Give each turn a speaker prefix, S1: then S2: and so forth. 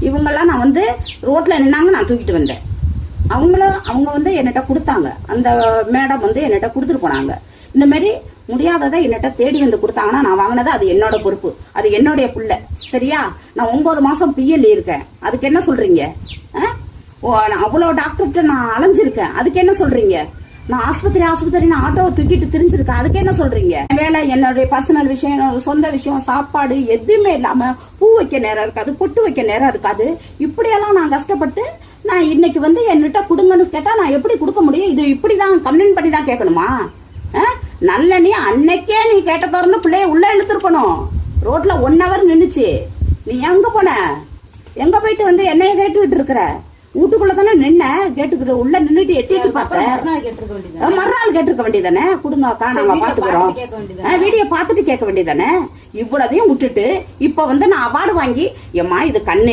S1: இவங்கெல்லாம் நான் வந்து ரோட்ல நின்னாங்க, நான் தூக்கிட்டு வந்தேன். அவங்க வந்து என்கிட்ட கொடுத்தாங்க, அந்த மேடம் வந்து என்கிட்ட கொடுத்துட்டு போனாங்க. இந்த மாதிரி முடியாததை என்னட்ட தேடி வந்து கொடுத்தாங்கன்னா நான் வாங்கினது அது என்னோட பொறுப்பு, அது என்னுடைய புள்ள. சரியா? நான் 9 மாசம் பிஎல் இருக்கேன், அதுக்கு என்ன சொல்றீங்க? அவ்வளவு டாக்டர்கிட்ட நான் அலைஞ்சிருக்கேன், அதுக்கு என்ன சொல்றீங்க? நான் ஆஸ்பத்திரி நான் ஆட்டோவை தூக்கிட்டு திரிஞ்சிருக்கேன், அதுக்கு என்ன சொல்றீங்க? வேலை, என்னுடைய பர்சனல் விஷயம், சொந்த விஷயம், சாப்பாடு எதுவுமே இல்லாம பூ வைக்க நேரம் இருக்காது, பொட்டு வைக்க நேரம் இருக்காது. இப்படியெல்லாம் நான் கஷ்டப்பட்டு நான் இன்னைக்கு வந்து என்கிட்ட கொடுங்கன்னு கேட்டா நான் எப்படி கொடுக்க முடியும்? இது இப்படிதான் கம்ப்ளைண்ட் பண்ணி தான் கேட்கணுமா? நல்ல நீ அன்னைக்கே நீ கேட்ட திறந்து பிள்ளைய உள்ள இழுத்துருக்கணும். ரோட்ல 1 hour நின்னுச்சு, நீ எங்க போன? எங்க போயிட்டு வந்து என்னைய கேட்டுக்கிட்டு இருக்கிற? வீட்டுக்குள்ள தானே நின்ன, கேட்டுக்கிட்டு உள்ள நின்னுட்டு எட்டிட்டு பார்த்தேன். மறுநாள் கேட்டிருக்க வேண்டியதானே, கொடுங்கக்கா நாங்க பாத்துக்கிறோம், வீடியோ பாத்துட்டு கேட்க வேண்டியதானே. இவ்வளதையும் விட்டுட்டு இப்ப வந்து நான் அவார்டு வாங்கி, ஏமா இது கண்ணு